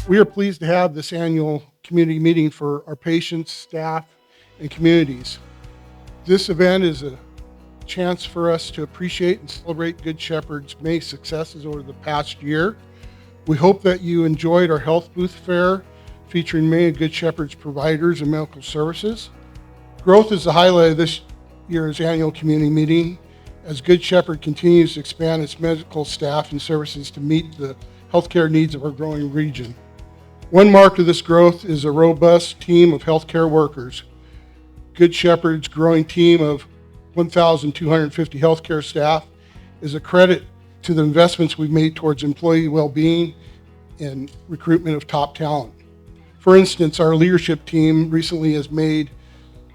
We are pleased to have this annual community meeting for our patients, staff, and communities. This event is a chance for us to appreciate and celebrate Good Shepherd's many successes over the past year. We hope that you enjoyed our health booth fair featuring many Good Shepherd's providers and medical services. Growth is the highlight of this year's annual community meeting as Good Shepherd continues to expand its medical staff and services to meet the healthcare needs of our growing region. One mark of this growth is a robust team of healthcare workers. Good Shepherd's growing team of 1,250 healthcare staff is a credit to the investments we've made towards employee well-being and recruitment of top talent. For instance, our leadership team recently has made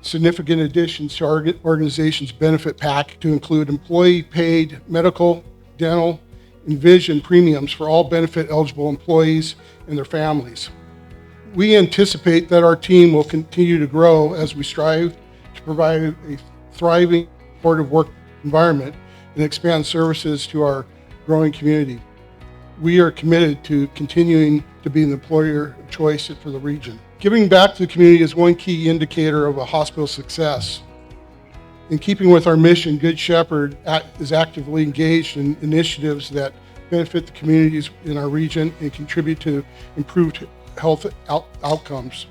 significant additions to our organization's benefit pack to include employee-paid medical, dental, and vision premiums for all benefit-eligible employees and their families. We anticipate that our team will continue to grow as we strive to provide a thriving, supportive work environment and expand services to our growing community. We are committed to continuing to be an employer of choice for the region. Giving back to the community is one key indicator of a hospital's success. In keeping with our mission, Good Shepherd is actively engaged in initiatives that benefit the communities in our region and contribute to improved health outcomes.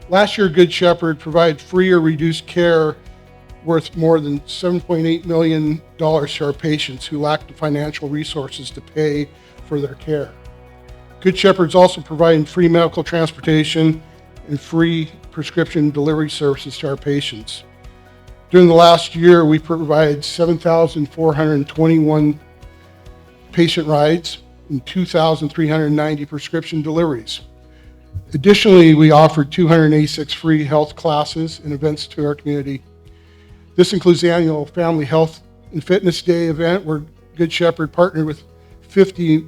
Last year, Good Shepherd provided free or reduced care worth more than $7.8 million to our patients who lacked the financial resources to pay for their care. Good Shepherd's also providing free medical transportation and free prescription delivery services to our patients. During the last year, we provided 7,421 patient rides and 2,390 prescription deliveries. Additionally, we offered 286 free health classes and events to our community. This includes the annual Family Health and Fitness Day event where Good Shepherd partnered with 50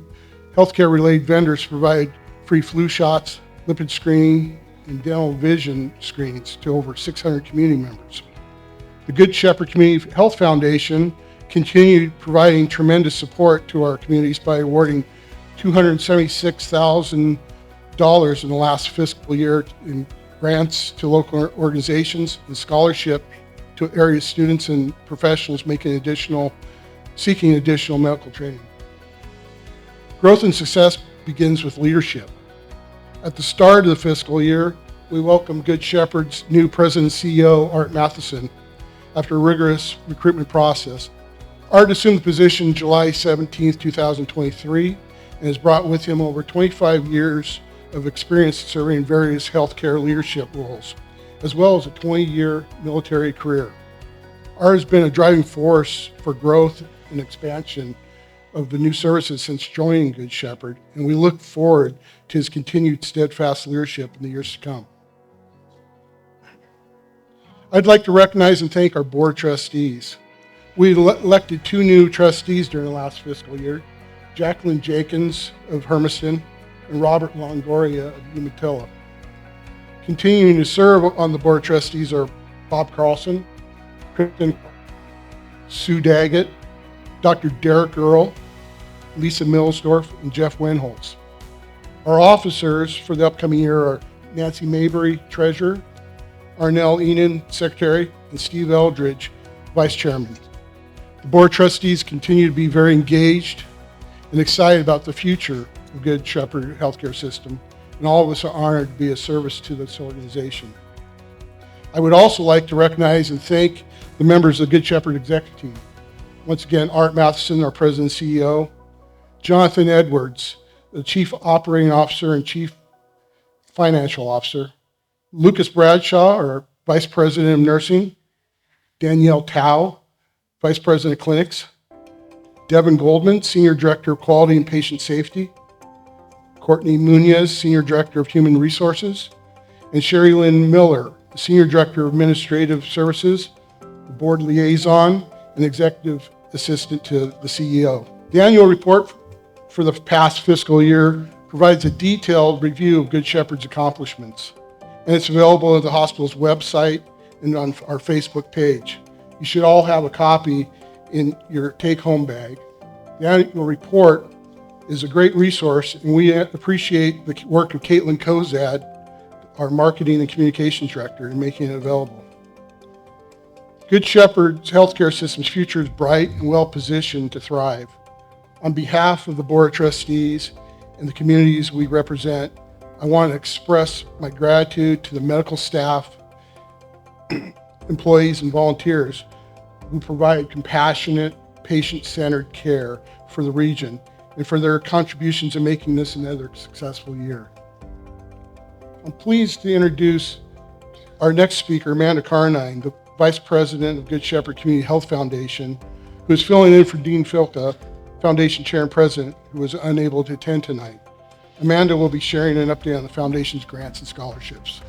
healthcare-related vendors to provide free flu shots, lipid screening, and dental vision screenings to over 600 community members. The Good Shepherd Community Health Foundation continued providing tremendous support to our communities by awarding $276,000 in the last fiscal year in grants to local organizations and scholarship to area students and professionals seeking additional medical training. Growth and success begins with leadership. At the start of the fiscal year, we welcomed Good Shepherd's new President and CEO, Art Matheson, after a rigorous recruitment process. Art assumed the position July 17, 2023, and has brought with him over 25 years of experience serving various healthcare leadership roles, as well as a 20-year military career. Art has been a driving force for growth and expansion of the new services since joining Good Shepherd, and we look forward to his continued steadfast leadership in the years to come. I'd like to recognize and thank our board of trustees. We elected 2 new trustees during the last fiscal year, Jacqueline Jenkins of Hermiston and Robert Longoria of Umatilla. Continuing to serve on the board of trustees are Bob Carlson, Kristen, Sue Daggett, Dr. Derek Earl, Lisa Millsdorf, and Jeff Wenholtz. Our officers for the upcoming year are Nancy Mabry, Treasurer, Arnell Enan, Secretary, and Steve Eldridge, Vice Chairman. The Board of Trustees continue to be very engaged and excited about the future of Good Shepherd Healthcare System, and all of us are honored to be of service to this organization. I would also like to recognize and thank the members of the Good Shepherd Executive Team. Once again, Art Matheson, our President and CEO, Jonathan Edwards, the Chief Operating Officer and Chief Financial Officer, Lucas Bradshaw, our Vice President of Nursing, Danielle Tao, Vice President of Clinics, Devin Goldman, Senior Director of Quality and Patient Safety, Courtney Munoz, Senior Director of Human Resources, and Sherry Lynn Miller, Senior Director of Administrative Services, the Board Liaison, and Executive Assistant to the CEO. The annual report for the past fiscal year provides a detailed review of Good Shepherd's accomplishments. and it's available at the hospital's website and on our Facebook page. You should all have a copy in your take-home bag. The annual report is a great resource, and we appreciate the work of Caitlin Kozad, our Marketing and Communications Director, in making it available. Good Shepherd's healthcare system's future is bright and well-positioned to thrive. On behalf of the Board of Trustees and the communities we represent, I want to express my gratitude to the medical staff, employees, and volunteers who provide compassionate, patient-centered care for the region and for their contributions in making this another successful year. I'm pleased to introduce our next speaker, Amanda Carnine, the Vice President of Good Shepherd Community Health Foundation, who is filling in for Dean Filka, Foundation Chair and President, who was unable to attend tonight. Amanda will be sharing an update on the Foundation's grants and scholarships.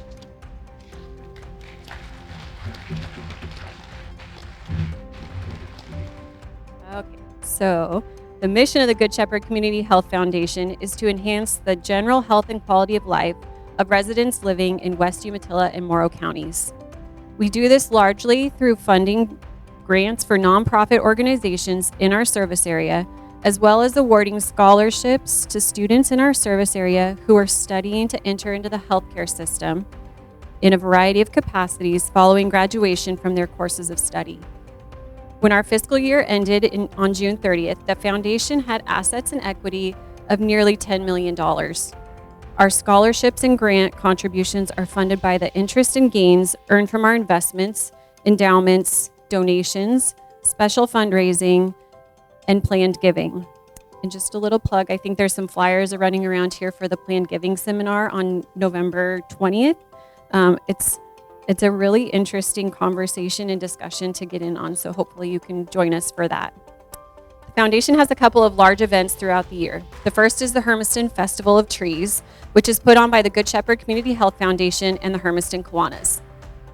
Okay, so the mission of the Good Shepherd Community Health Foundation is to enhance the general health and quality of life of residents living in West Umatilla and Morrow counties. We do this largely through funding grants for nonprofit organizations in our service area, as well as awarding scholarships to students in our service area who are studying to enter into the healthcare system in a variety of capacities following graduation from their courses of study. When our fiscal year ended on June 30th, the foundation had assets and equity of nearly $10 million. Our scholarships and grant contributions are funded by the interest and gains earned from our investments, endowments, donations, special fundraising, and planned giving. And just a little plug, I think there's some flyers running around here for the planned giving seminar on November 20th. It's a really interesting conversation and discussion to get in on, so hopefully you can join us for that. The foundation has a couple of large events throughout the year. The first is the Hermiston Festival of Trees, which is put on by the Good Shepherd Community Health Foundation and the Hermiston Kiwanis.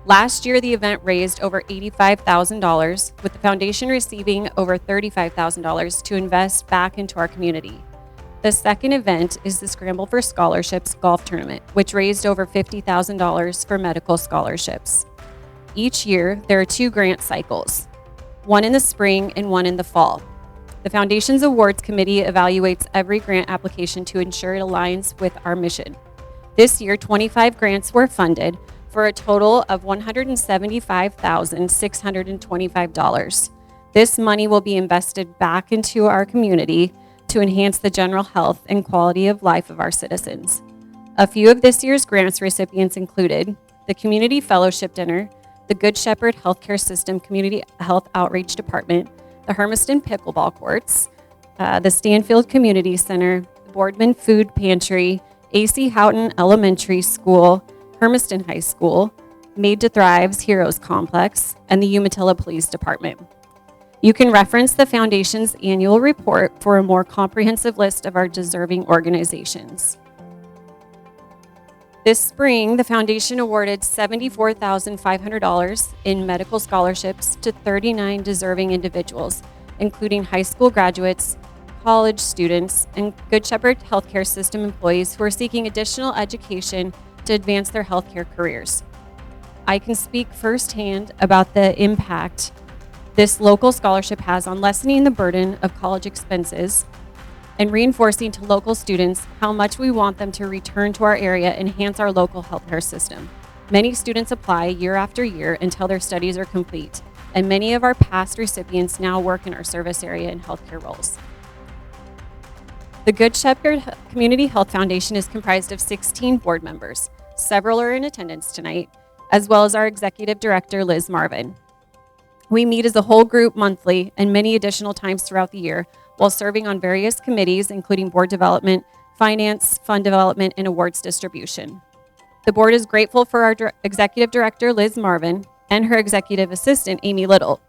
Last year, the event raised over $85,000, with the foundation receiving over $35,000 to invest back into our community. The second event is the Scramble for Scholarships golf tournament, which raised over $50,000 for medical scholarships. Each year, there are 2 grant cycles, one in the spring and one in the fall. The foundation's awards committee evaluates every grant application to ensure it aligns with our mission. This year, 25 grants were funded for a total of $175,625. This money will be invested back into our community to enhance the general health and quality of life of our citizens. A few of this year's grants recipients included the Community Fellowship Dinner, the Good Shepherd Healthcare System Community Health Outreach Department, the Hermiston Pickleball Courts, the Stanfield Community Center, the Boardman Food Pantry, A.C. Houghton Elementary School, Hermiston High School, Made to Thrive's Heroes Complex, and the Umatilla Police Department. You can reference the Foundation's annual report for a more comprehensive list of our deserving organizations. This spring, the Foundation awarded $74,500 in medical scholarships to 39 deserving individuals, including high school graduates, college students, and Good Shepherd Healthcare System employees who are seeking additional education to advance their healthcare careers. I can speak firsthand about the impact this local scholarship has on lessening the burden of college expenses and reinforcing to local students how much we want them to return to our area and enhance our local healthcare system. Many students apply year after year until their studies are complete, and many of our past recipients now work in our service area in healthcare roles. The Good Shepherd Community Health Foundation is comprised of 16 board members. Several are in attendance tonight, as well as our executive director, Liz Marvin. We meet as a whole group monthly and many additional times throughout the year while serving on various committees, including board development, finance, fund development, and awards distribution. The board is grateful for our executive director, Liz Marvin, and her executive assistant, Amy Little,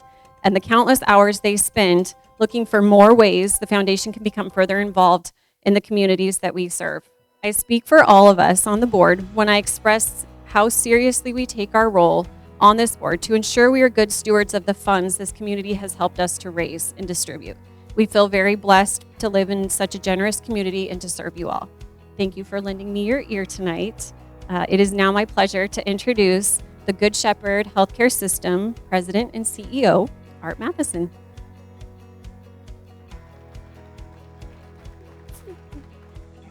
and the countless hours they spend looking for more ways the foundation can become further involved in the communities that we serve. I speak for all of us on the board when I express how seriously we take our role on this board to ensure we are good stewards of the funds this community has helped us to raise and distribute. We feel very blessed to live in such a generous community and to serve you all. Thank you for lending me your ear tonight. It is now my pleasure to introduce the Good Shepherd Healthcare System President and CEO, Art Matheson.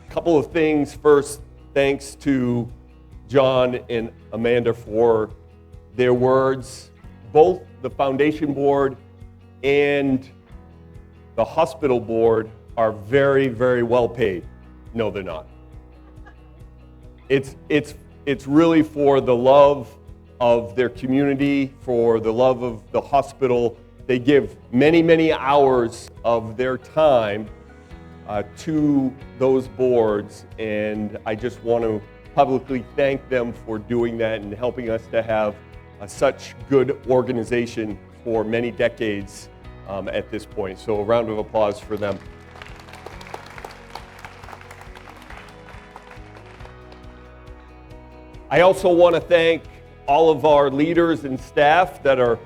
Couple of things. First, thanks to John and Amanda for their words. Both the foundation board and the hospital board are very, very well paid. No, they're not. It's really for the love of their community, for the love of the hospital. They give many, many hours of their time to those boards, and I just want to publicly thank them for doing that and helping us to have such good organization for many decades at this point. So a round of applause for them. I also want to thank all of our leaders and staff that are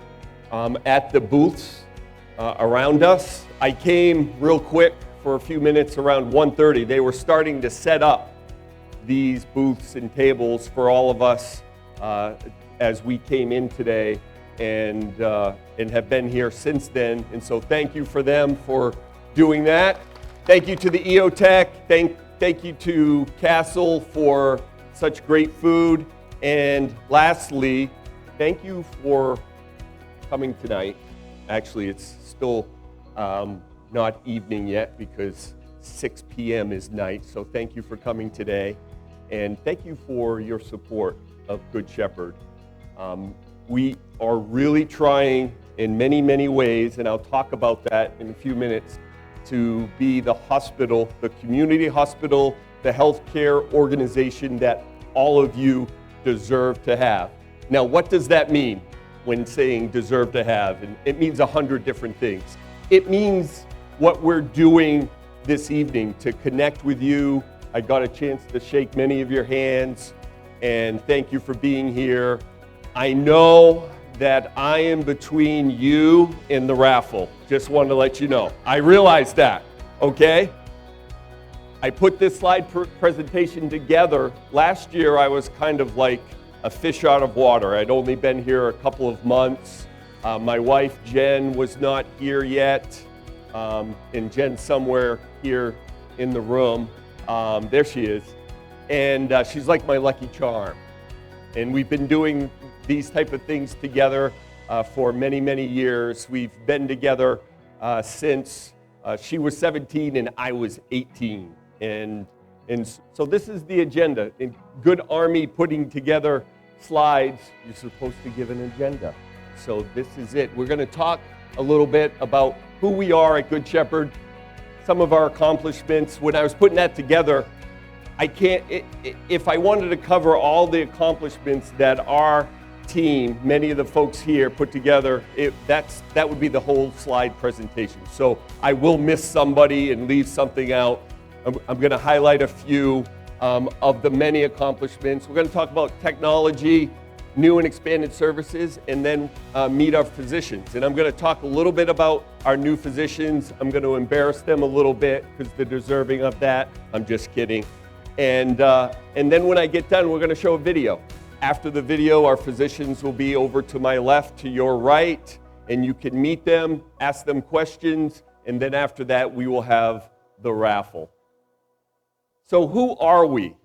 at the booths around us. I came real quick for a few minutes around 1:30. They were starting to set up these booths and tables for all of us as we came in today, and have been here since then. And so thank you for them for doing that. Thank you to the EOTech. Thank you to Castle for such great food. And lastly, thank you for coming tonight. Actually, it's still not evening yet because 6 p.m. is night. So thank you for coming today. And thank you for your support of Good Shepherd. We are really trying in many, many ways, and I'll talk about that in a few minutes, to be the hospital, the community hospital, the healthcare organization that all of you deserve to have. Now, what does that mean when saying deserve to have? And it means 100 different things. It means what we're doing this evening to connect with you. I got a chance to shake many of your hands, and thank you for being here. I know that I am between you and the raffle. Just wanted to let you know. I realize that, okay? I put this slide presentation together. Last year, I was kind of like a fish out of water. I'd only been here a couple of months. My wife, Jen, was not here yet. And Jen's somewhere here in the room. There she is. And she's like my lucky charm. And we've been doing these type of things together for many, many years. We've been together since she was 17 and I was 18. And so this is the agenda. In good Army putting together slides, you're supposed to give an agenda. So this is it. We're going to talk a little bit about who we are at Good Shepherd, some of our accomplishments. When I was putting that together, if I wanted to cover all the accomplishments that our team, many of the folks here put together, that would be the whole slide presentation. So I will miss somebody and leave something out. I'm going to highlight a few of the many accomplishments. We're going to talk about technology, new and expanded services, and then meet our physicians. And I'm going to talk a little bit about our new physicians. I'm going to embarrass them a little bit because they're deserving of that. I'm just kidding. And then when I get done, we're going to show a video. After the video, our physicians will be over to my left, to your right, and you can meet them, ask them questions, and then after that, we will have the raffle. So who are we?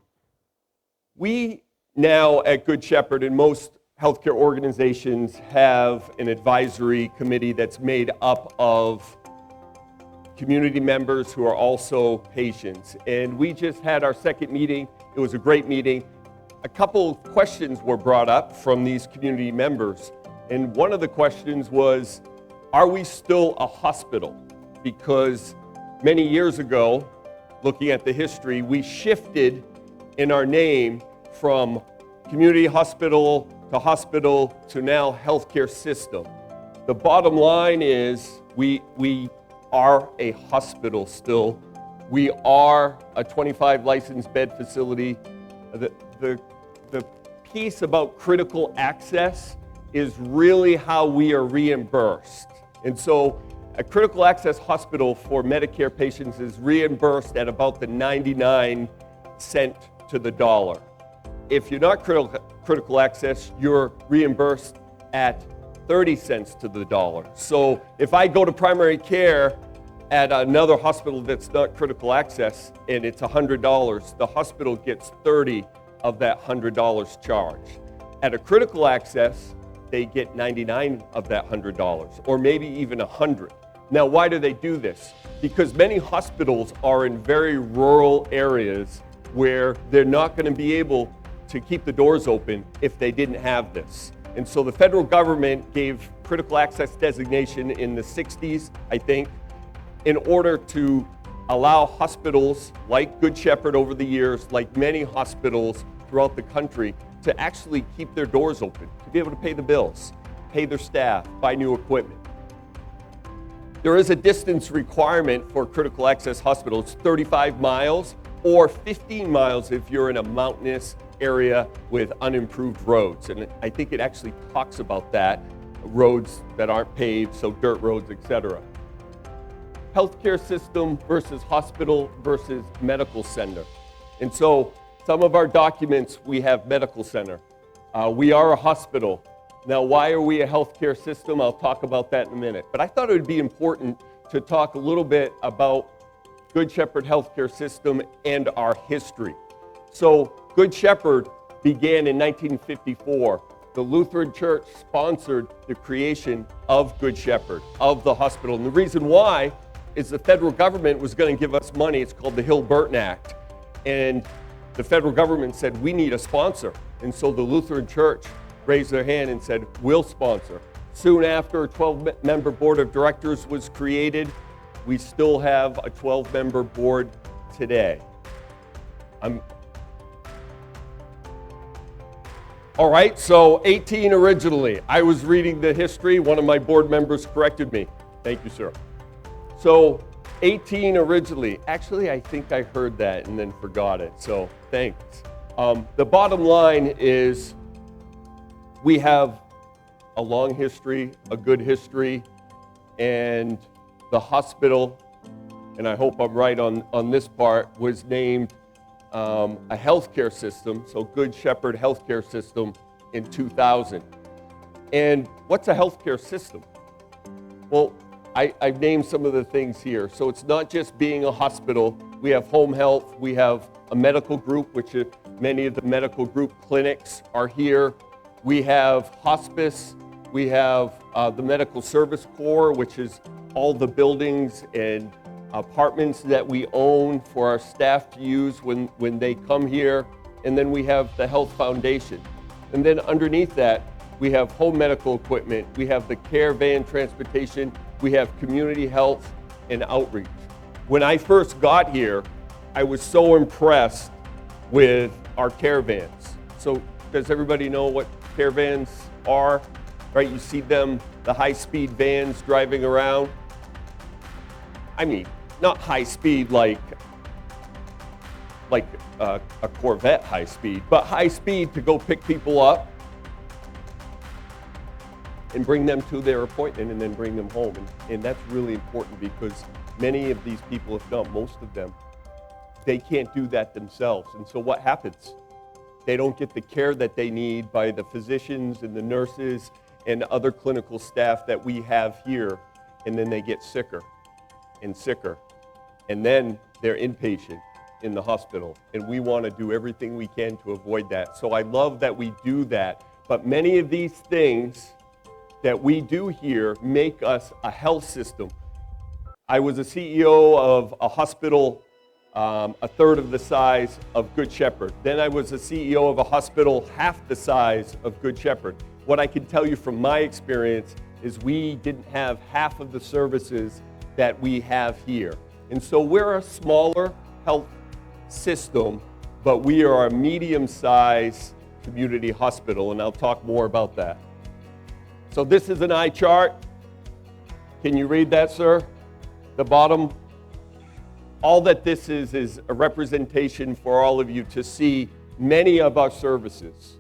We now at Good Shepherd and most healthcare organizations have an advisory committee that's made up of community members who are also patients. And we just had our second meeting. It was a great meeting. A couple of questions were brought up from these community members. And one of the questions was, are we still a hospital? Because many years ago, looking at the history, we shifted in our name from community hospital to now healthcare system. The bottom line is we are a hospital still. We are a 25 licensed bed facility. The piece about critical access is really how we are reimbursed. And so a critical access hospital for Medicare patients is reimbursed at about the 99 cent to the dollar. if you're not critical access, you're reimbursed at 30 cents to the dollar. So if I go to primary care at another hospital that's not critical access and it's $100, the hospital gets 30 of that $100 charge. At a critical access, they get 99 of that $100, or maybe even 100. Now, why do they do this? Because many hospitals are in very rural areas where they're not going to be able to keep the doors open if they didn't have this. And so the federal government gave critical access designation in the 60s, I think, in order to allow hospitals like Good Shepherd over the years, like many hospitals throughout the country, to actually keep their doors open, to be able to pay the bills, pay their staff, buy new equipment. There is a distance requirement for critical access hospitals, 35 miles or 15 miles if you're in a mountainous area with unimproved roads. And I think it actually talks about that, roads that aren't paved, so dirt roads, etc. Healthcare system versus hospital versus medical center. And so some of our documents, we have medical center. We are a hospital. Now, why are we a healthcare system? I'll talk about that in a minute. But I thought it would be important to talk a little bit about Good Shepherd Healthcare System and our history. So Good Shepherd began in 1954. The Lutheran Church sponsored the creation of Good Shepherd, of the hospital. And the reason why is the federal government was going to give us money. It's called the Hill-Burton Act. And the federal government said, we need a sponsor. And so the Lutheran Church raised their hand and said, we'll sponsor. Soon after, a 12-member board of directors was created. We still have a 12-member board today. All right, so 18 originally. I was reading the history. One of my board members corrected me. Thank you, sir. So 18 originally. Actually, I think I heard that and then forgot it, so thanks. The bottom line is we have a long history, a good history, and the hospital, and I hope I'm right on this part, was named a healthcare system, so Good Shepherd Healthcare System in 2000. And what's a healthcare system? Well, I've named some of the things here. So it's not just being a hospital. We have home health. We have a medical group, which many of the medical group clinics are here. We have hospice. We have the Medical Service Corps, which is all the buildings and apartments that we own for our staff to use when they come here. And then we have the Health Foundation. And then underneath that, we have home medical equipment. We have the care van transportation. We have community health and outreach. When I first got here, I was so impressed with our care vans. So does everybody know what care vans are? Right, you see them, the high-speed vans driving around. I mean, not high speed like a Corvette high speed, but high speed to go pick people up and bring them to their appointment and then bring them home. And that's really important because many of these people, if not most of them, they can't do that themselves. And so what happens? They don't get the care that they need by the physicians and the nurses and other clinical staff that we have here, and then they get sicker and sicker. And then they're inpatient in the hospital, and we want to do everything we can to avoid that. So I love that we do that, but many of these things that we do here make us a health system. I was a CEO of a hospital a third of the size of Good Shepherd. Then I was a CEO of a hospital half the size of Good Shepherd. What I can tell you from my experience is we didn't have half of the services that we have here. And so we're a smaller health system, but we are a medium-sized community hospital, and I'll talk more about that. So this is an eye chart. Can you read that, sir? The bottom. All that this is a representation for all of you to see many of our services.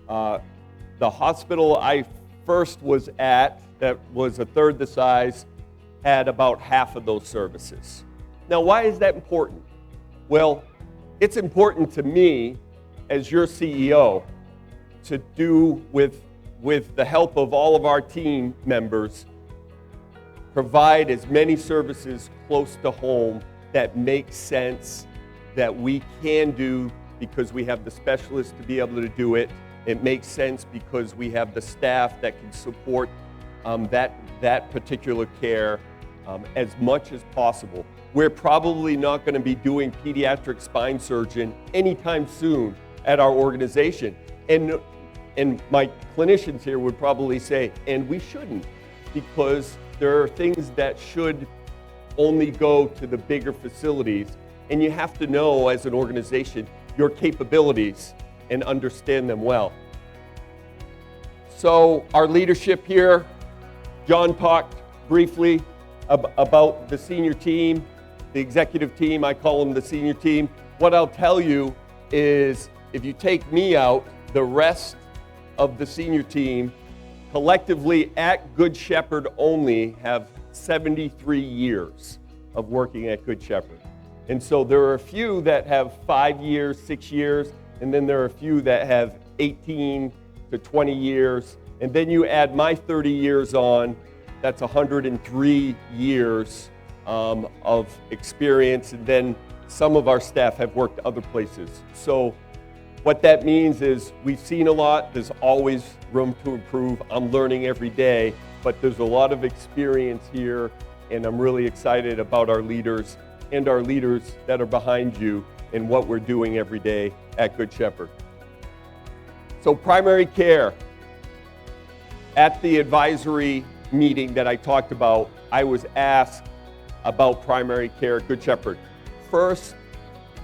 The hospital I first was at, that was a third the size, had about half of those services. Now, why is that important? Well, it's important to me as your CEO, to do with the help of all of our team members, provide as many services close to home that make sense, that we can do because we have the specialists to be able to do it. It makes sense because we have the staff that can support that particular care as much as possible. We're probably not going to be doing pediatric spine surgeon anytime soon at our organization. And my clinicians here would probably say, and we shouldn't, because there are things that should only go to the bigger facilities. And you have to know, as an organization, your capabilities and understand them well. So our leadership here, John talked briefly about the senior team, the executive team. I call them the senior team. What I'll tell you is, if you take me out, the rest of the senior team collectively at Good Shepherd only have 73 years of working at Good Shepherd. And so there are a few that have 5 years, 6 years, and then there are a few that have 18 to 20 years. And then you add my 30 years on, that's 103 years of experience. And then some of our staff have worked other places. So what that means is we've seen a lot. There's always room to improve. I'm learning every day, but there's a lot of experience here, and I'm really excited about our leaders and our leaders that are behind you and what we're doing every day at Good Shepherd. So primary care. At the advisory meeting that I talked about, I was asked about primary care at Good Shepherd. First,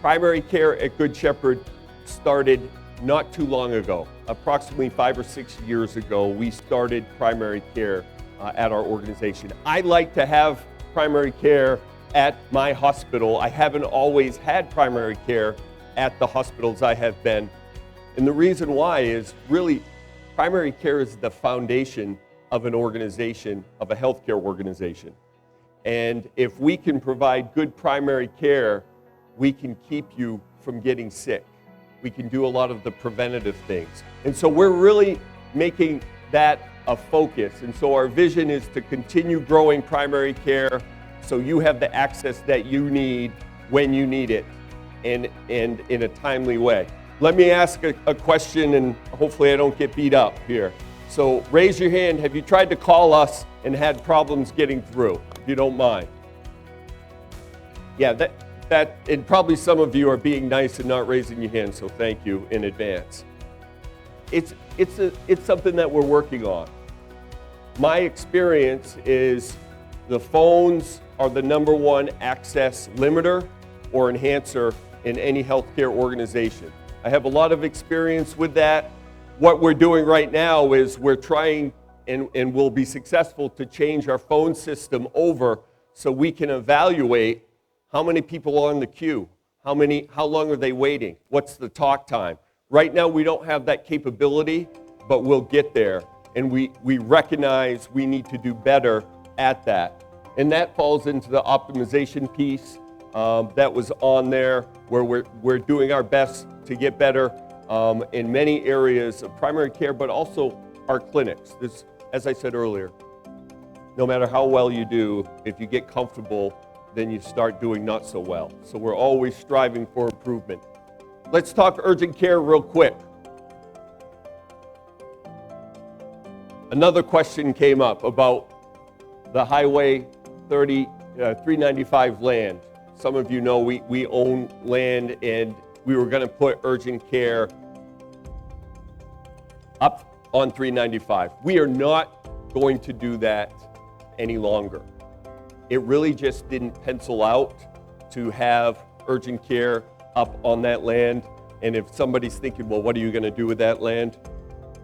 primary care at Good Shepherd started not too long ago. Approximately 5 or 6 years ago, we started primary care at our organization. I like to have primary care at my hospital. I haven't always had primary care at the hospitals I have been. And the reason why is really primary care is the foundation of an organization, of a healthcare organization. And if we can provide good primary care, we can keep you from getting sick. We can do a lot of the preventative things. And so we're really making that a focus. And so our vision is to continue growing primary care so you have the access that you need when you need it, and in a timely way. Let me ask a question, and hopefully I don't get beat up here. So raise your hand. Have you tried to call us and had problems getting through, if you don't mind? Yeah, and probably some of you are being nice and not raising your hand, so thank you in advance. It's something that we're working on. My experience is the phones are the #1 access limiter or enhancer in any healthcare organization. I have a lot of experience with that. What we're doing right now is we're trying, and will be successful, to change our phone system over so we can evaluate how many people are in the queue, how long are they waiting, what's the talk time. Right now we don't have that capability, but we'll get there. And we recognize we need to do better at that. And that falls into the optimization piece that was on there, where we're doing our best to get better in many areas of primary care, but also our clinics. This, as I said earlier, no matter how well you do, if you get comfortable, then you start doing not so well. So we're always striving for improvement. Let's talk urgent care real quick. Another question came up about the Highway 395 land. Some of you know we own land, and we were going to put urgent care up on 395. We are not going to do that any longer. It really just didn't pencil out to have urgent care up on that land. And if somebody's thinking, well, what are you going to do with that land?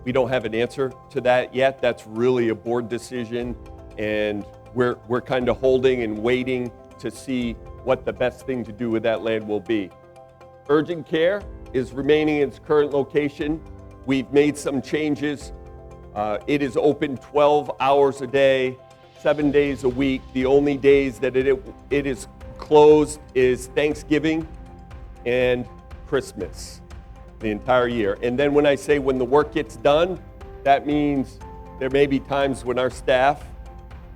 We don't have an answer to that yet. That's really a board decision, and we're kind of holding and waiting to see what the best thing to do with that land will be. Urgent care is remaining in its current location. We've made some changes. It is open 12 hours a day, 7 days a week. The only days that it is closed is Thanksgiving and Christmas. the entire year. And then when I say when the work gets done, that means there may be times when our staff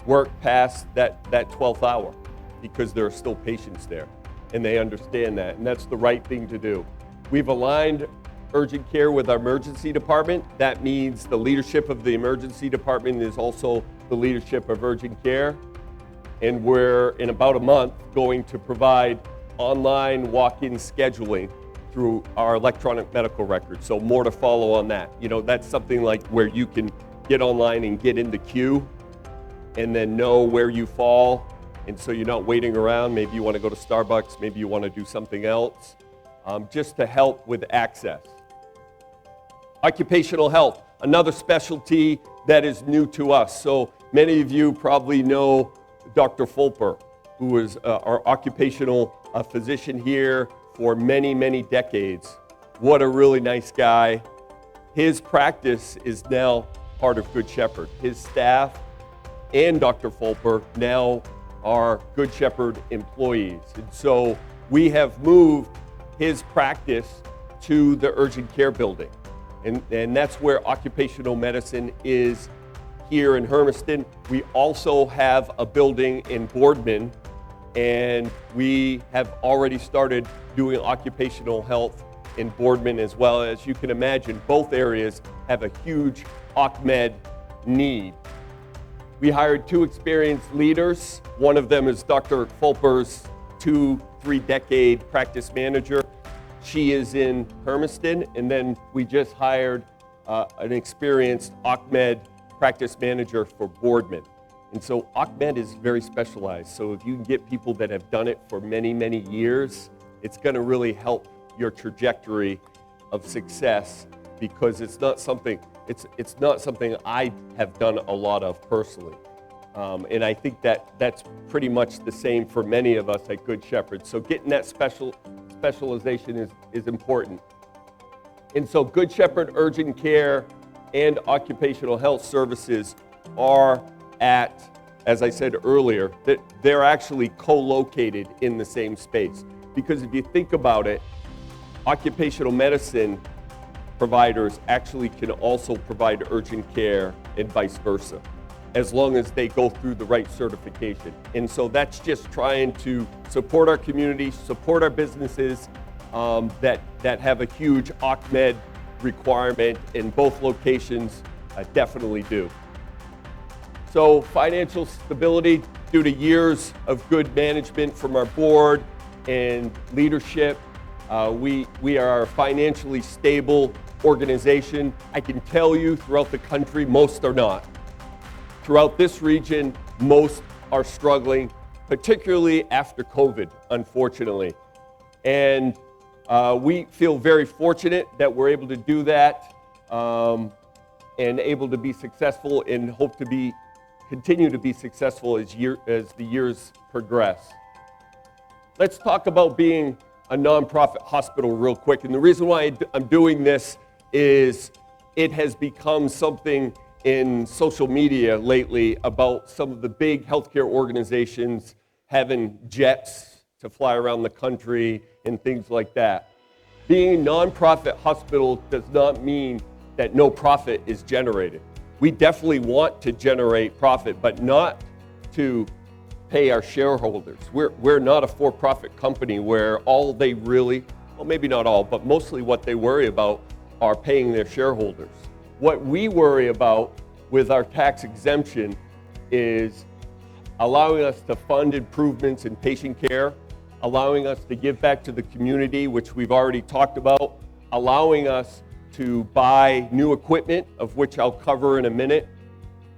work past that 12th hour because there are still patients there, and they understand that, and that's the right thing to do. We've aligned urgent care with our emergency department. That means the leadership of the emergency department is also the leadership of urgent care, and we're in about a month going to provide online walk-in scheduling through our electronic medical record. So more to follow on that. You know, that's something like where you can get online and get in the queue and then know where you fall. And so you're not waiting around. Maybe you want to go to Starbucks, maybe you want to do something else, just to help with access. Occupational health, another specialty that is new to us. So many of you probably know Dr. Fulper, who is our occupational physician here for many, many decades. What a really nice guy. His practice is now part of Good Shepherd. His staff and Dr. Fulper now are Good Shepherd employees. And so we have moved his practice to the urgent care building. And that's where occupational medicine is here in Hermiston. We also have a building in Boardman, and we have already started doing occupational health in Boardman as well. As you can imagine, both areas have a huge OCMED need. We hired 2 experienced leaders. One of them is Dr. Fulper's 2-3-decade practice manager. She is in Hermiston, and then we just hired an experienced OCMED practice manager for Boardman. And so OCMED is very specialized. So if you can get people that have done it for many, many years, it's going to really help your trajectory of success, because it's not something I have done a lot of personally. And I think that's pretty much the same for many of us at Good Shepherd. So getting that specialization is important. And so Good Shepherd Urgent Care and Occupational Health Services are at, as I said earlier, that they're actually co-located in the same space. Because if you think about it, occupational medicine providers actually can also provide urgent care and vice versa, as long as they go through the right certification. And so that's just trying to support our community, support our businesses that have a huge OCMED requirement, and both locations definitely do. So financial stability due to years of good management from our board and leadership. We are a financially stable organization. I can tell you throughout the country, most are not. Throughout this region, most are struggling, particularly after COVID, unfortunately. And we feel very fortunate that we're able to do that and able to be successful, and hope to continue to be successful as the years progress. Let's talk about being a nonprofit hospital real quick. And the reason why I'm doing this is it has become something in social media lately about some of the big healthcare organizations having jets to fly around the country and things like that. Being a nonprofit hospital does not mean that no profit is generated. We definitely want to generate profit, but not to pay our shareholders. We're not a for-profit company where all they really, well, maybe not all, but mostly what they worry about are paying their shareholders. What we worry about with our tax exemption is allowing us to fund improvements in patient care, allowing us to give back to the community, which we've already talked about, allowing us to buy new equipment, of which I'll cover in a minute.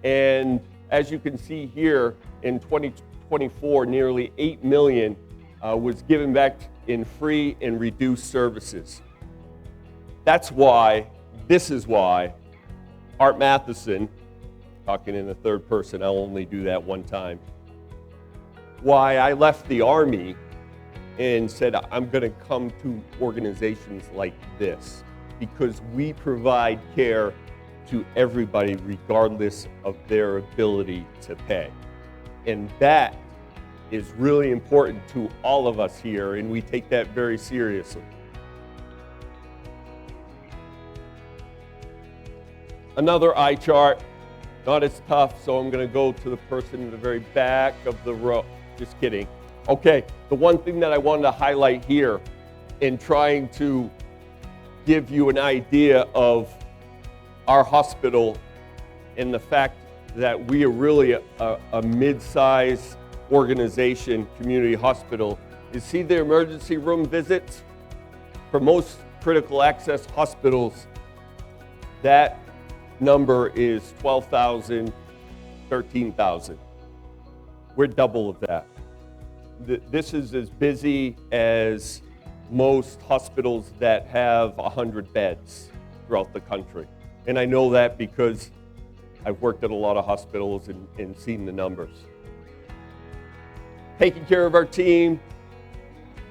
And as you can see here, in 2024, nearly $8 million was given back in free and reduced services. This is why Art Matheson, talking in the third person, I'll only do that one time, why I left the Army and said I'm going to come to organizations like this, because we provide care to everybody regardless of their ability to pay. And that is really important to all of us here, and we take that very seriously. Another eye chart, not as tough, so I'm going to go to the person in the very back of the row. Just kidding. Okay, the one thing that I wanted to highlight here in trying to give you an idea of our hospital and the fact that we are really a mid-size organization, community hospital, is see the emergency room visits. For most critical access hospitals, that number is 12,000, 13,000. We're double of that. This is as busy as most hospitals that have 100 beds throughout the country. And I know that because I've worked at a lot of hospitals and seen the numbers. Taking care of our team.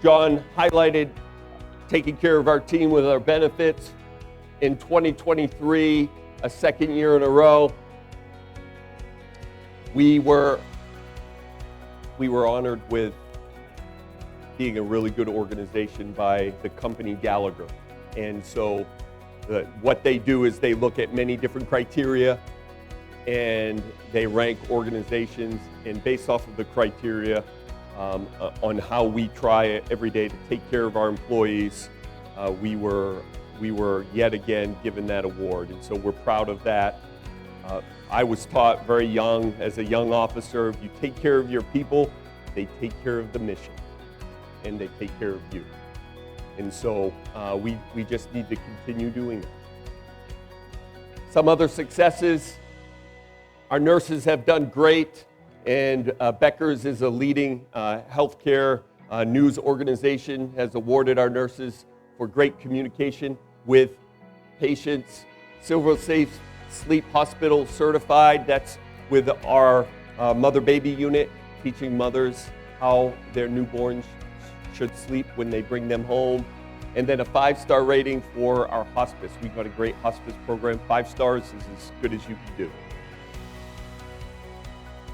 John highlighted taking care of our team with our benefits. In 2023, a second year in a row, we were honored with being a really good organization by the company Gallagher. And so what they do is they look at many different criteria and they rank organizations, and based off of the criteria on how we try every day to take care of our employees, we were yet again given that award, and so we're proud of that. I was taught very young, as a young officer, if you take care of your people, they take care of the mission, and they take care of you. And so we just need to continue doing that. Some other successes, our nurses have done great, and Becker's is a leading healthcare news organization, has awarded our nurses for great communication with patients. Silver Safe Sleep Hospital certified, that's with our mother-baby unit, teaching mothers how their newborns should sleep when they bring them home. And then a 5-star rating for our hospice. We've got a great hospice program. 5 stars is as good as you can do.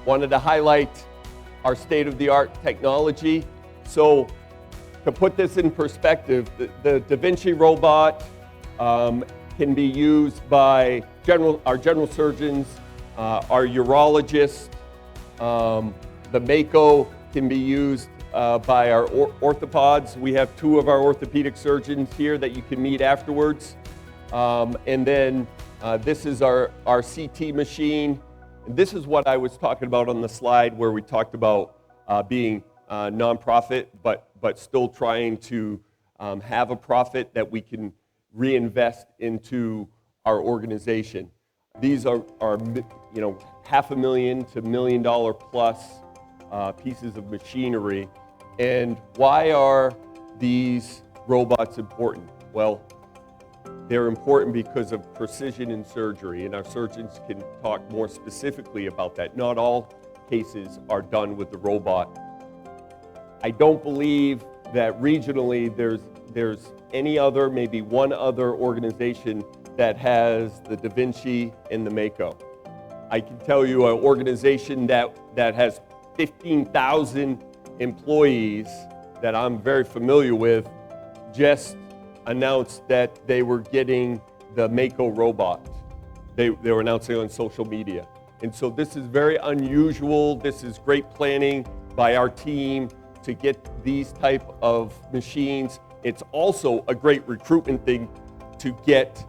Wanted to highlight our state-of-the-art technology. So to put this in perspective, the Da Vinci robot can be used by our general surgeons, our urologists. The Mako can be used by our orthopods. We have 2 of our orthopedic surgeons here that you can meet afterwards. And then this is our CT machine. And this is what I was talking about on the slide where we talked about being nonprofit, but still trying to have a profit that we can reinvest into our organization. These are $500,000 to $1 million plus pieces of machinery. And why are these robots important? Well, they're important because of precision in surgery, and our surgeons can talk more specifically about that. Not all cases are done with the robot. I don't believe that regionally there's any other, maybe one other organization that has the Da Vinci and the Mako. I can tell you an organization that has 15,000 employees that I'm very familiar with just announced that they were getting the Mako robot. They were announcing on social media. And so this is very unusual. This is great planning by our team to get these type of machines. It's also a great recruitment thing to get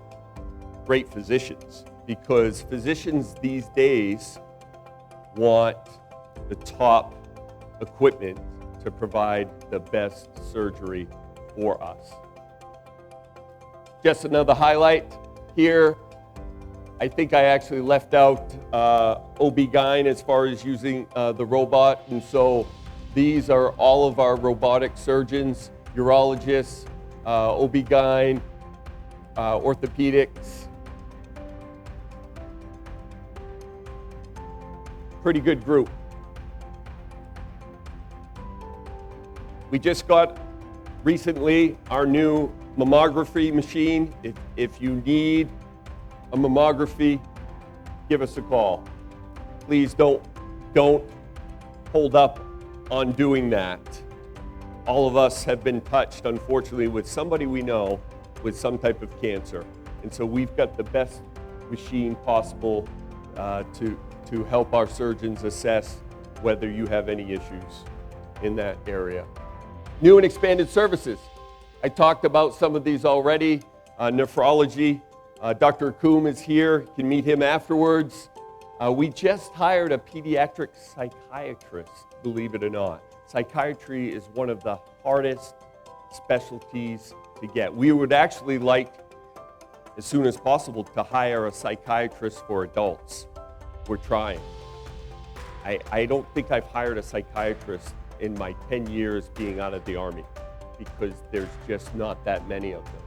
great physicians, because physicians these days want the top equipment to provide the best surgery for us. Just another highlight here. I think I actually left out OB-GYN as far as using the robot. And so these are all of our robotic surgeons, urologists, OB-GYN, orthopedics. Pretty good group. We just got recently our new mammography machine. If you need a mammography, give us a call. Please don't hold up on doing that. All of us have been touched, unfortunately, with somebody we know with some type of cancer. And so we've got the best machine possible to help our surgeons assess whether you have any issues in that area. New and expanded services. I talked about some of these already. Nephrology. Dr. Akum is here. You can meet him afterwards. We just hired a pediatric psychiatrist, believe it or not. Psychiatry is one of the hardest specialties to get. We would actually like, as soon as possible, to hire a psychiatrist for adults. We're trying. I don't think I've hired a psychiatrist in my 10 years being out of the Army because there's just not that many of them.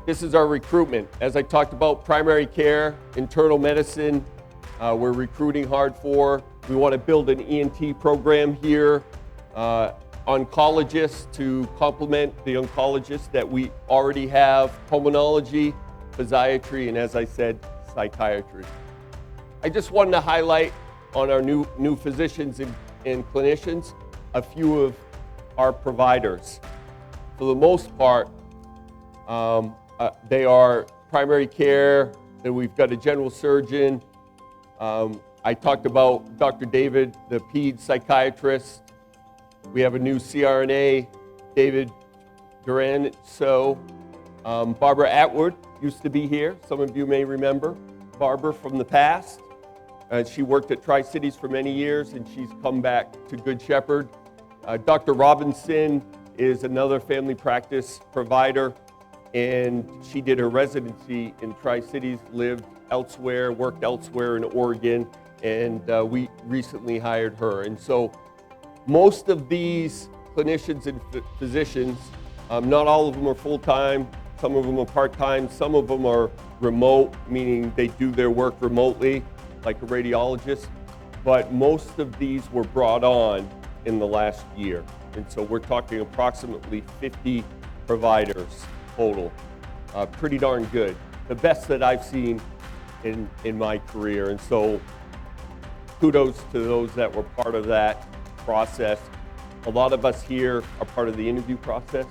This is our recruitment. As I talked about, primary care, internal medicine, we're recruiting hard for. We want to build an ENT program here, oncologists to complement the oncologists that we already have, pulmonology, physiatry, and as I said, psychiatry. I just wanted to highlight on our new physicians and clinicians, a few of our providers. For the most part, they are primary care, then we've got a general surgeon. I talked about Dr. David, the ped psychiatrist. We have a new CRNA, David Duran. So Barbara Atwood used to be here. Some of you may remember Barbara from the past. She worked at Tri-Cities for many years, and she's come back to Good Shepherd. Dr. Robinson is another family practice provider, and she did her residency in Tri-Cities, lived elsewhere, worked elsewhere in Oregon, and we recently hired her. And so most of these clinicians and physicians, not all of them are full-time, some of them are part-time, some of them are remote, meaning they do their work remotely, like a radiologist, but most of these were brought on in the last year. And so we're talking approximately 50 providers total. Pretty darn good. The best that I've seen in my career. And so kudos to those that were part of that process. A lot of us here are part of the interview process.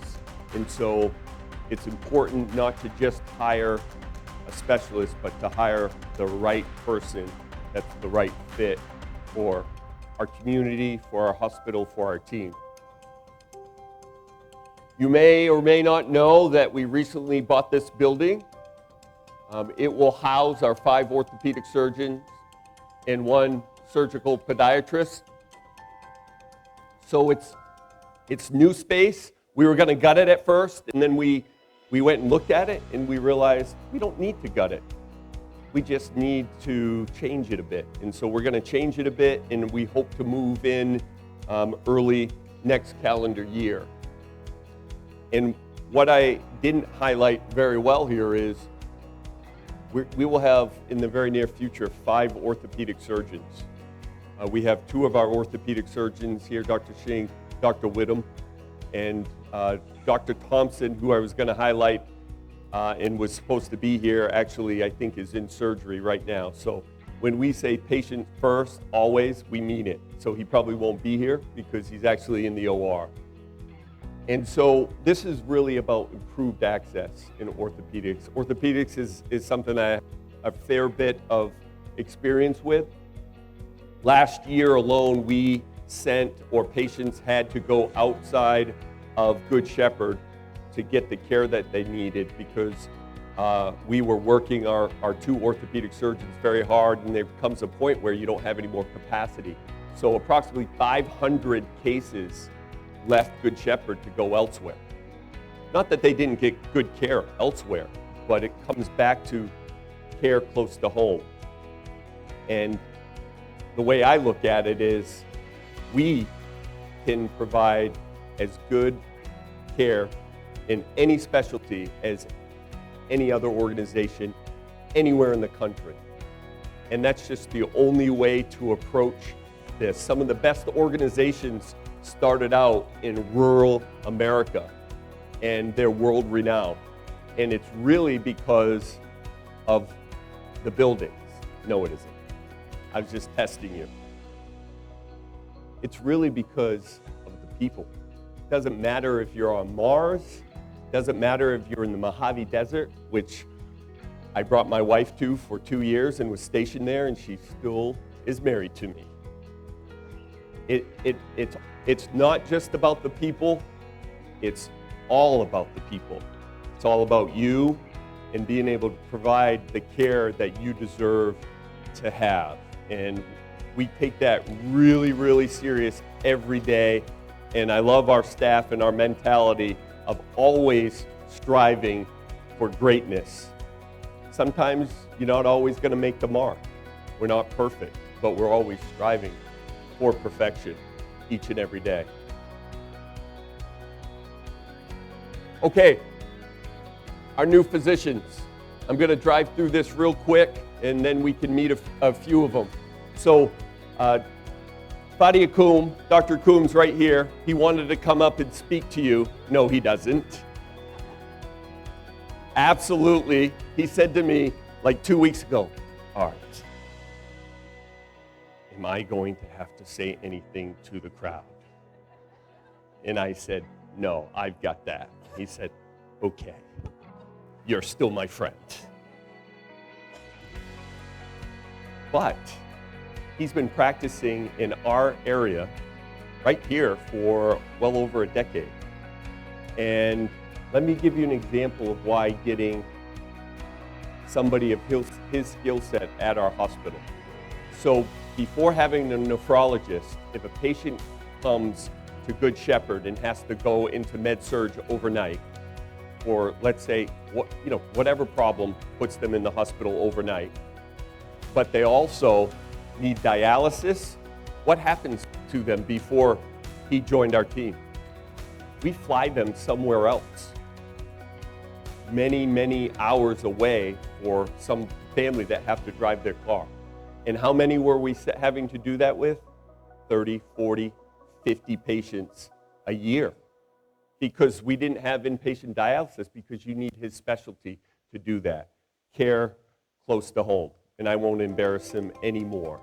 And so it's important not to just hire a specialist, but to hire the right person that's the right fit for our community, for our hospital, for our team. You may or may not know that we recently bought this building. It will house our 5 orthopedic surgeons and 1 surgical podiatrist. So it's new space. We were going to gut it at first, and then we went and looked at it, and we realized we don't need to gut it. We just need to change it a bit. And so we're going to change it a bit, and we hope to move in early next calendar year. And what I didn't highlight very well here is we will have, in the very near future, 5 orthopedic surgeons. We have 2 of our orthopedic surgeons here, Dr. Shing, Dr. Whittam, and Dr. Thompson, who I was going to highlight and was supposed to be here, actually I think is in surgery right now. So when we say patient first, always, we mean it. So he probably won't be here because he's actually in the OR. And so this is really about improved access in orthopedics. Orthopedics is something I have a fair bit of experience with. Last year alone, we sent, or patients had to go outside of Good Shepherd to get the care that they needed because we were working our 2 orthopedic surgeons very hard, and there comes a point where you don't have any more capacity. So approximately 500 cases left Good Shepherd to go elsewhere. Not that they didn't get good care elsewhere, but it comes back to care close to home. And the way I look at it is we can provide as good care in any specialty as any other organization anywhere in the country. And that's just the only way to approach this. Some of the best organizations started out in rural America, and they're world renowned. And it's really because of the buildings. No, it isn't. I was just testing you. It's really because of the people. It doesn't matter if you're on Mars, Doesn't matter if you're in the Mojave Desert, which I brought my wife to for 2 years and was stationed there, and she still is married to me. It's not just about the people, it's all about the people. It's all about you and being able to provide the care that you deserve to have. And we take that really, really serious every day. And I love our staff and our mentality of always striving for greatness. Sometimes you're not always going to make the mark. We're not perfect, but we're always striving for perfection each and every day. Okay, our new physicians. I'm going to drive through this real quick, and then we can meet a few of them. So, Fadia Coombe, Dr. Coombe's right here. He wanted to come up and speak to you. No, he doesn't. Absolutely. He said to me like 2 weeks ago, Art, am I going to have to say anything to the crowd? And I said, no, I've got that. He said, okay, you're still my friend. But he's been practicing in our area right here for well over a decade. And let me give you an example of why getting somebody of his skill set at our hospital. So before having a nephrologist, if a patient comes to Good Shepherd and has to go into med-surg overnight, or let's say whatever problem puts them in the hospital overnight, but they also need dialysis, what happens to them before he joined our team? We fly them somewhere else, many, many hours away for some family that have to drive their car. And how many were we having to do that with? 30, 40, 50 patients a year, because we didn't have inpatient dialysis, because you need his specialty to do that. Care close to home, and I won't embarrass him anymore.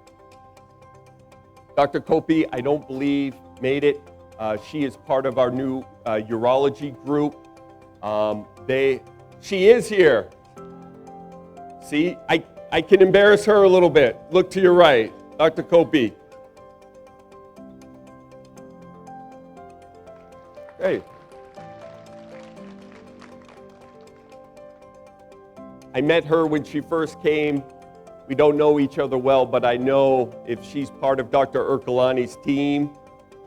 Dr. Kopi, I don't believe, made it. She is part of our new urology group. She is here. See, I can embarrass her a little bit. Look to your right, Dr. Kopi. Hey. I met her when she first came. We don't know each other well, but I know if she's part of Dr. Ercolani's team,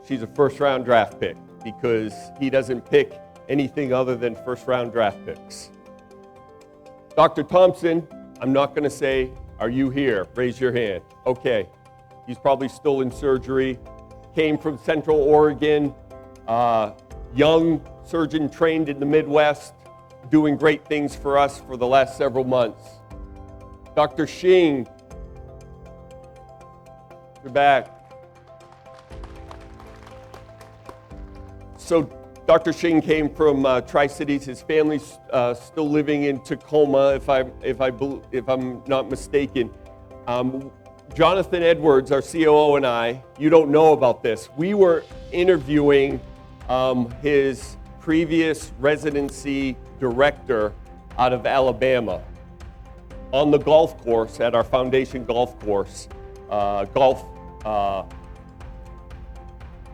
she's a first-round draft pick, because he doesn't pick anything other than first-round draft picks. Dr. Thompson, I'm not going to say, are you here? Raise your hand. Okay. He's probably still in surgery. Came from Central Oregon. Young surgeon trained in the Midwest, doing great things for us for the last several months. Dr. Xing, you're back. So Dr. Xing came from Tri-Cities. His family's still living in Tacoma, if I'm not mistaken. Jonathan Edwards, our COO, and I, you don't know about this. We were interviewing his previous residency director out of Alabama on the golf course, at our foundation golf course, golf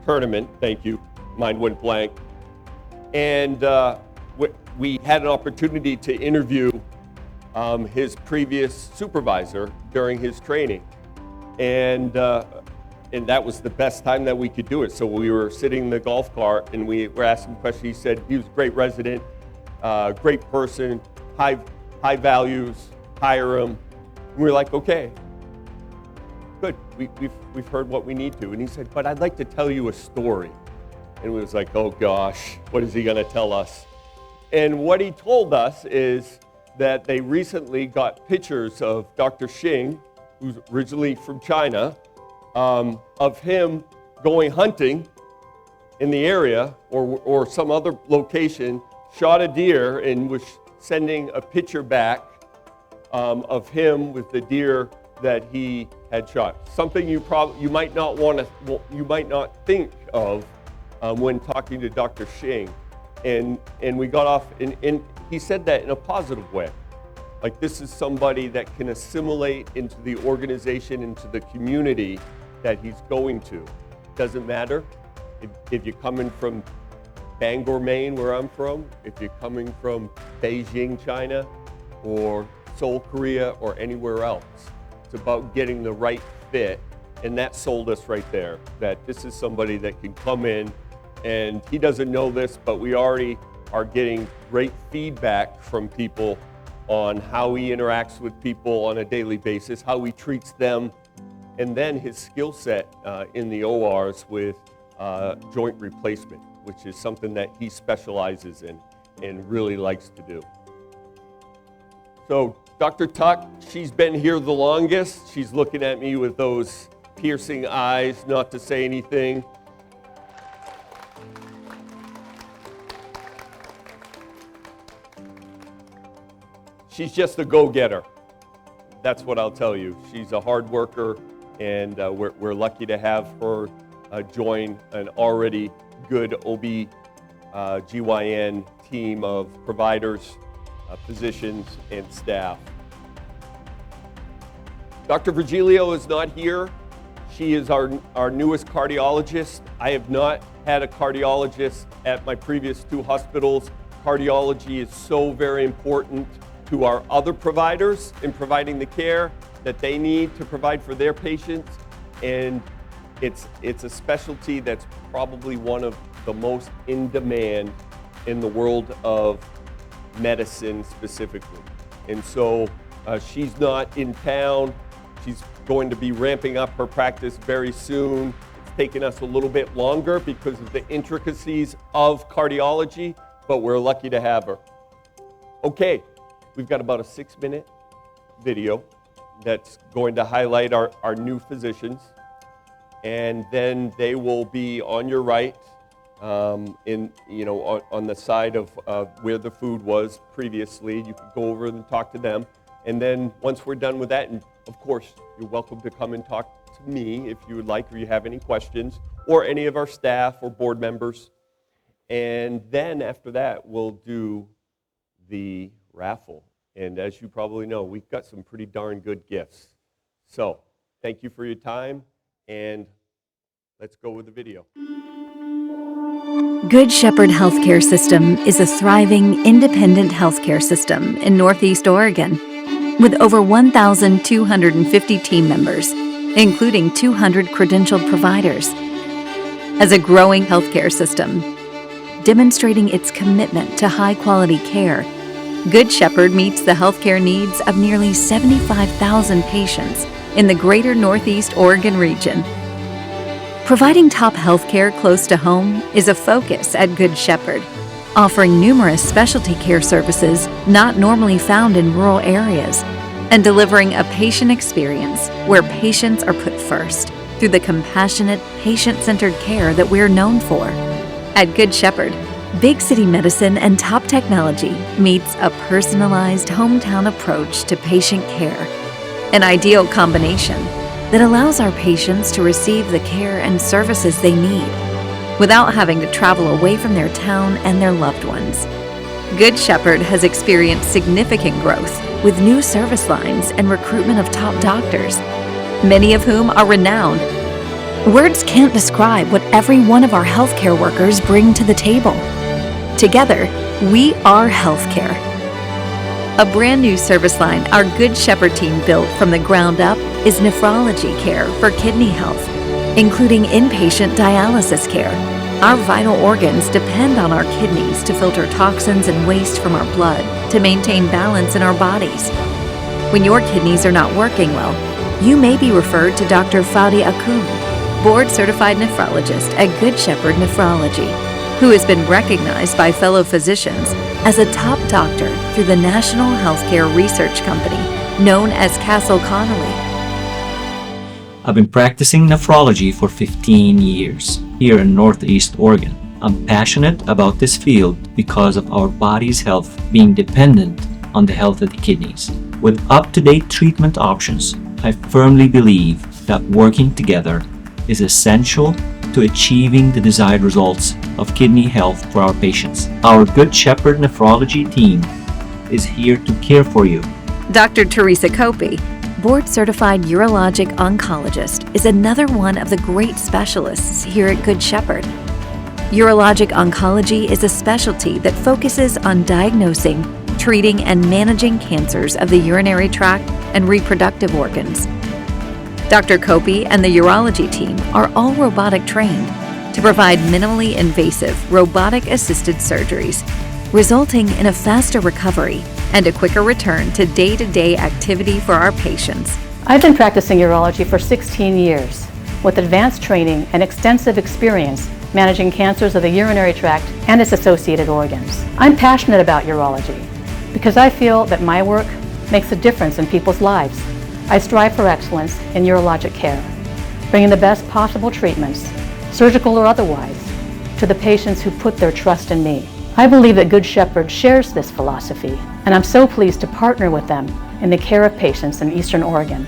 tournament. Thank you. Mine went blank. And we had an opportunity to interview his previous supervisor during his training. And that was the best time that we could do it. So we were sitting in the golf cart and we were asking questions. He said he was a great resident, great person, high values, hire him. And we were like, okay, good. We've heard what we need to. And he said, but I'd like to tell you a story. And we was like, oh gosh, what is he going to tell us? And what he told us is that they recently got pictures of Dr. Xing, who's originally from China, of him going hunting in the area or some other location, shot a deer, and was sending a picture back of him with the deer that he had shot. Something you might not think of when talking to Dr. Xing. and we got off, and he said that in a positive way. Like, this is somebody that can assimilate into the organization, into the community that he's going to. Doesn't matter if you're coming from Bangor, Maine, where I'm from, if you're coming from Beijing, China, or Seoul, Korea, or anywhere else. It's about getting the right fit, and that sold us right there, that this is somebody that can come in, and he doesn't know this, but we already are getting great feedback from people on how he interacts with people on a daily basis, how he treats them, and then his skill set in the ORs with joint replacement, which is something that he specializes in and really likes to do. So Dr. Tuck, she's been here the longest. She's looking at me with those piercing eyes, not to say anything. She's just a go-getter. That's what I'll tell you. She's a hard worker, and we're lucky to have her join an already good OB/GYN team of providers, physicians, and staff. Dr. Virgilio is not here. She is our newest cardiologist. I have not had a cardiologist at my previous two hospitals. Cardiology is so very important to our other providers in providing the care that they need to provide for their patients, and it's a specialty that's probably one of the most in demand in the world of medicine specifically. And so she's not in town. She's going to be ramping up her practice very soon. It's taken us a little bit longer because of the intricacies of cardiology, but we're lucky to have her. Okay, we've got about a 6-minute video that's going to highlight our new physicians, and then they will be on your right, on the side of where the food was previously. You can go over and talk to them, and then once we're done with that, and of course you're welcome to come and talk to me if you would like, or you have any questions, or any of our staff or board members. And then after that, we'll do the raffle. And as you probably know, we've got some pretty darn good gifts. So thank you for your time, and let's go with the video. Good Shepherd Healthcare System is a thriving, independent healthcare system in Northeast Oregon with over 1,250 team members, including 200 credentialed providers. As a growing healthcare system, demonstrating its commitment to high-quality care, Good Shepherd meets the healthcare needs of nearly 75,000 patients in the greater Northeast Oregon region. Providing top healthcare close to home is a focus at Good Shepherd, offering numerous specialty care services not normally found in rural areas, and delivering a patient experience where patients are put first through the compassionate, patient-centered care that we're known for. At Good Shepherd, big city medicine and top technology meets a personalized hometown approach to patient care, an ideal combination that allows our patients to receive the care and services they need without having to travel away from their town and their loved ones. Good Shepherd has experienced significant growth with new service lines and recruitment of top doctors, many of whom are renowned. Words can't describe what every one of our healthcare workers bring to the table. Together, we are healthcare. A brand new service line our Good Shepherd team built from the ground up is nephrology care for kidney health, including inpatient dialysis care. Our vital organs depend on our kidneys to filter toxins and waste from our blood to maintain balance in our bodies. When your kidneys are not working well, you may be referred to Dr. Fadi Akoum, board-certified nephrologist at Good Shepherd Nephrology, who has been recognized by fellow physicians as a top doctor through the National Healthcare Research Company, known as Castle Connolly. I've been practicing nephrology for 15 years here in Northeast Oregon. I'm passionate about this field because of our body's health being dependent on the health of the kidneys. With up-to-date treatment options, I firmly believe that working together is essential to achieving the desired results of kidney health for our patients. Our Good Shepherd nephrology team is here to care for you. Dr. Teresa Copey, board-certified urologic oncologist, is another one of the great specialists here at Good Shepherd. Urologic oncology is a specialty that focuses on diagnosing, treating, and managing cancers of the urinary tract and reproductive organs. Dr. Copey and the urology team are all robotic trained to provide minimally invasive, robotic-assisted surgeries, resulting in a faster recovery and a quicker return to day-to-day activity for our patients. I've been practicing urology for 16 years, with advanced training and extensive experience managing cancers of the urinary tract and its associated organs. I'm passionate about urology because I feel that my work makes a difference in people's lives. I strive for excellence in urologic care, bringing the best possible treatments, surgical or otherwise, to the patients who put their trust in me. I believe that Good Shepherd shares this philosophy, and I'm so pleased to partner with them in the care of patients in Eastern Oregon.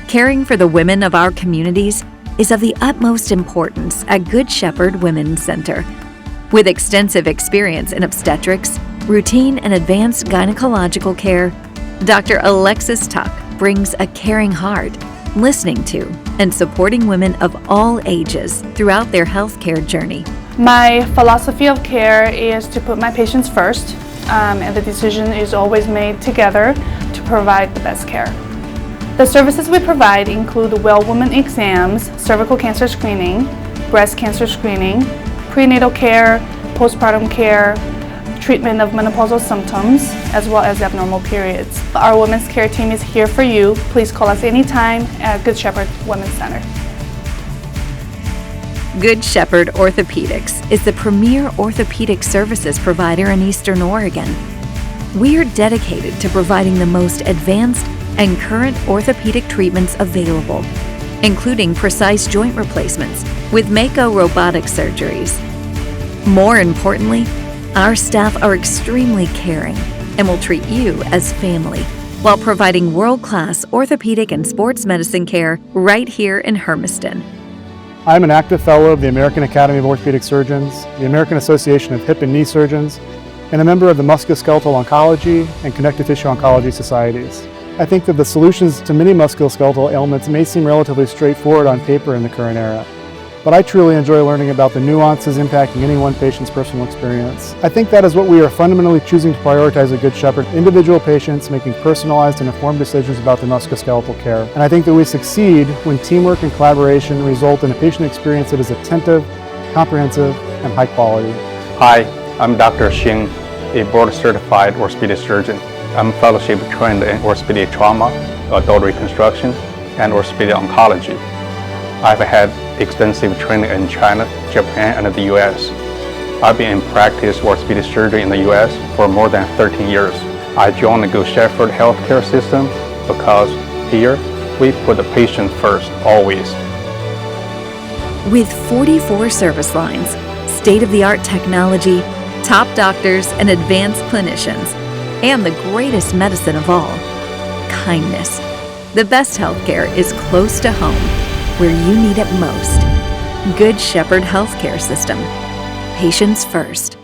Caring for the women of our communities is of the utmost importance at Good Shepherd Women's Center. With extensive experience in obstetrics, routine and advanced gynecological care, Dr. Alexis Tuck brings a caring heart, listening to and supporting women of all ages throughout their healthcare journey. My philosophy of care is to put my patients first, and the decision is always made together to provide the best care. The services we provide include well woman exams, cervical cancer screening, breast cancer screening, prenatal care, postpartum care, treatment of menopausal symptoms, as well as abnormal periods. Our women's care team is here for you. Please call us anytime at Good Shepherd Women's Center. Good Shepherd Orthopedics is the premier orthopedic services provider in Eastern Oregon. We are dedicated to providing the most advanced and current orthopedic treatments available, including precise joint replacements with Mako robotic surgeries. More importantly, our staff are extremely caring and will treat you as family while providing world-class orthopedic and sports medicine care right here in Hermiston. I'm an active fellow of the American Academy of Orthopedic Surgeons, the American Association of Hip and Knee Surgeons, and a member of the Musculoskeletal Oncology and Connective Tissue Oncology Societies. I think that the solutions to many musculoskeletal ailments may seem relatively straightforward on paper in the current era, but I truly enjoy learning about the nuances impacting any one patient's personal experience. I think that is what we are fundamentally choosing to prioritize at Good Shepherd: individual patients making personalized and informed decisions about their musculoskeletal care. And I think that we succeed when teamwork and collaboration result in a patient experience that is attentive, comprehensive, and high quality. Hi, I'm Dr. Xing, a board-certified orthopedic surgeon. I'm fellowship trained in orthopedic trauma, adult reconstruction, and orthopedic oncology. I've had extensive training in China, Japan, and the US. I've been in practice orthopedic surgery in the US for more than 13 years. I joined the Good Shepherd healthcare system because here we put the patient first, always. With 44 service lines, state-of-the-art technology, top doctors and advanced clinicians, and the greatest medicine of all, kindness. The best healthcare is close to home, where you need it most. Good Shepherd Healthcare System. Patients first.